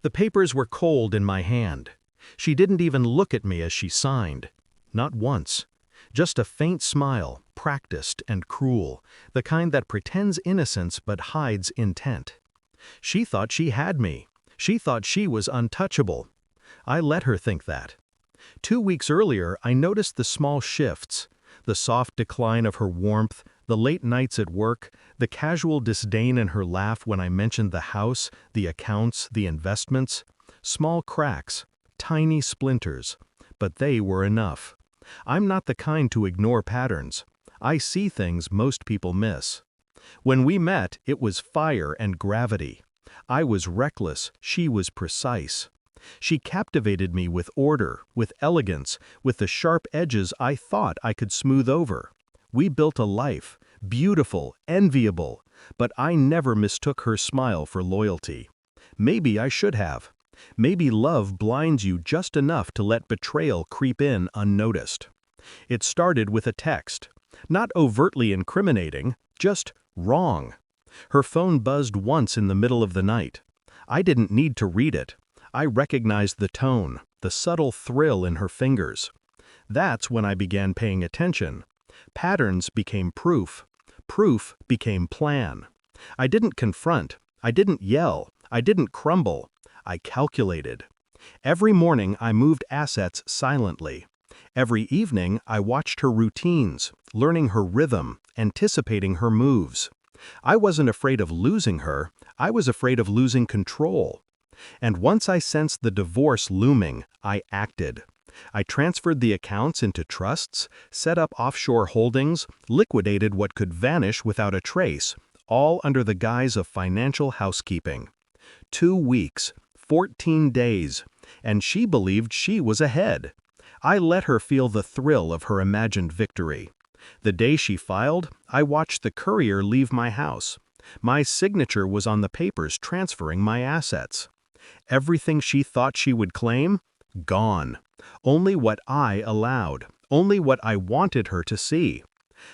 The papers were cold in my hand. She didn't even look at me as she signed. Not once. Just a faint smile, practiced and cruel, the kind that pretends innocence but hides intent. She thought she had me. She thought she was untouchable. I let her think that. 2 weeks earlier, I noticed the small shifts, the soft decline of her warmth, the late nights at work, the casual disdain in her laugh when I mentioned the house, the accounts, the investments. Small cracks, tiny splinters, but they were enough. I'm not the kind to ignore patterns. I see things most people miss. When we met, it was fire and gravity. I was reckless, she was precise. She captivated me with order, with elegance, with the sharp edges I thought I could smooth over. We built a life, beautiful, enviable, but I never mistook her smile for loyalty. Maybe I should have. Maybe love blinds you just enough to let betrayal creep in unnoticed. It started with a text. Not overtly incriminating, just wrong. Her phone buzzed once in the middle of the night. I didn't need to read it. I recognized the tone, the subtle thrill in her fingers. That's when I began paying attention. Patterns became proof. Proof became plan. I didn't confront. I didn't yell. I didn't crumble. I calculated. Every morning I moved assets silently. Every evening I watched her routines, learning her rhythm, anticipating her moves. I wasn't afraid of losing her. I was afraid of losing control. And once I sensed the divorce looming, I acted. I transferred the accounts into trusts, set up offshore holdings, liquidated what could vanish without a trace, all under the guise of financial housekeeping. 2 weeks, 14 days, and she believed she was ahead. I let her feel the thrill of her imagined victory. The day she filed, I watched the courier leave my house. My signature was on the papers transferring my assets. Everything she thought she would claim? Gone. Only what I allowed. Only what I wanted her to see.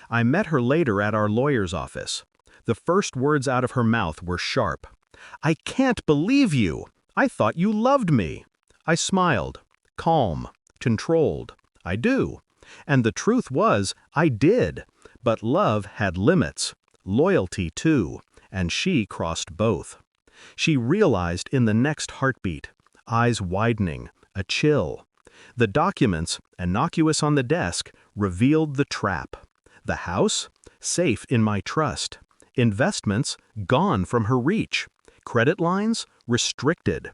I met her later at our lawyer's office. The first words out of her mouth were sharp. "I can't believe you! I thought you loved me!" I smiled. Calm. Controlled. I do. And the truth was, I did. But love had limits. Loyalty too. And she crossed both. She realized in the next heartbeat. Eyes widening. A chill. The documents, innocuous on the desk, revealed the trap. The house? Safe in my trust. Investments? Gone from her reach. Credit lines? Restricted.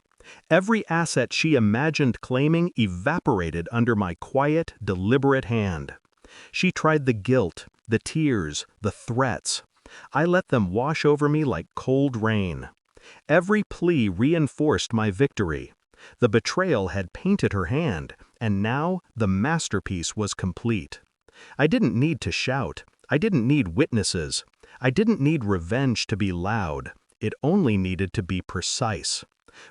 Every asset she imagined claiming evaporated under my quiet, deliberate hand. She tried the guilt, the tears, the threats. I let them wash over me like cold rain. Every plea reinforced my victory. The betrayal had painted her hand, and now the masterpiece was complete. I didn't need to shout. I didn't need witnesses. I didn't need revenge to be loud. It only needed to be precise.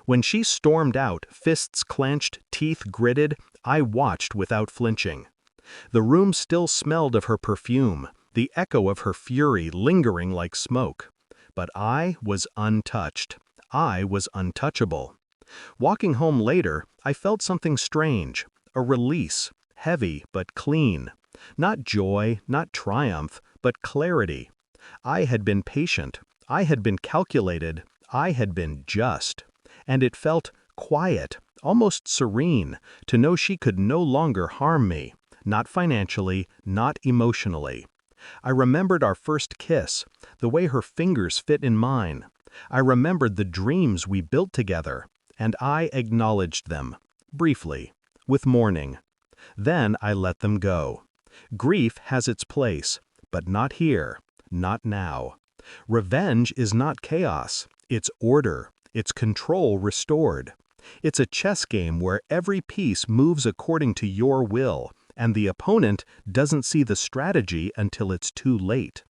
When she stormed out, fists clenched, teeth gritted, I watched without flinching. The room still smelled of her perfume, the echo of her fury lingering like smoke. But I was untouched. I was untouchable. Walking home later, I felt something strange, a release, heavy but clean. Not joy, not triumph, but clarity. I had been patient. I had been calculated. I had been just. And it felt quiet, almost serene, to know she could no longer harm me, not financially, not emotionally. I remembered our first kiss, the way her fingers fit in mine. I remembered the dreams we built together, and I acknowledged them, briefly, with mourning. Then I let them go. Grief has its place, but not here, not now. Revenge is not chaos, it's order. It's control restored. It's a chess game where every piece moves according to your will, and the opponent doesn't see the strategy until it's too late.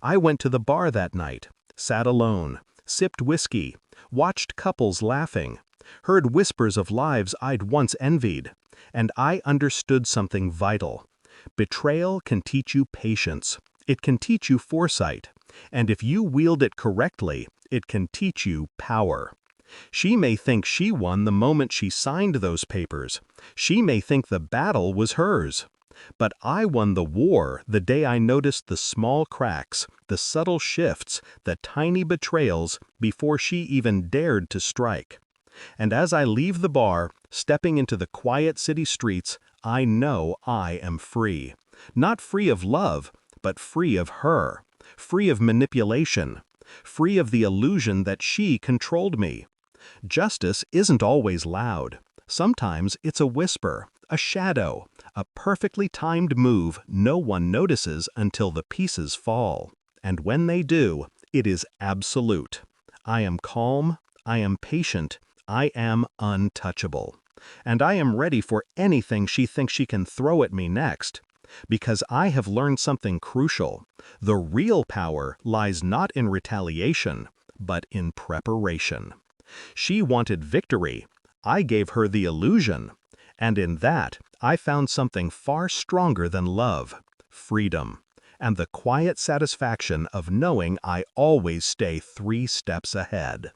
I went to the bar that night, sat alone, sipped whiskey, watched couples laughing, heard whispers of lives I'd once envied, and I understood something vital. Betrayal can teach you patience. It can teach you foresight. And if you wield it correctly, it can teach you power. She may think she won the moment she signed those papers. She may think the battle was hers. But I won the war the day I noticed the small cracks, the subtle shifts, the tiny betrayals before she even dared to strike. And as I leave the bar, stepping into the quiet city streets, I know I am free. Not free of love, but free of her. Free of manipulation. Free of the illusion that she controlled me. Justice isn't always loud. Sometimes it's a whisper, a shadow, a perfectly timed move no one notices until the pieces fall. And when they do, it is absolute. I am calm, I am patient, I am untouchable. And I am ready for anything she thinks she can throw at me next. Because I have learned something crucial. The real power lies not in retaliation, but in preparation. She wanted victory. I gave her the illusion. And in that, I found something far stronger than love, freedom, and the quiet satisfaction of knowing I always stay 3 steps ahead.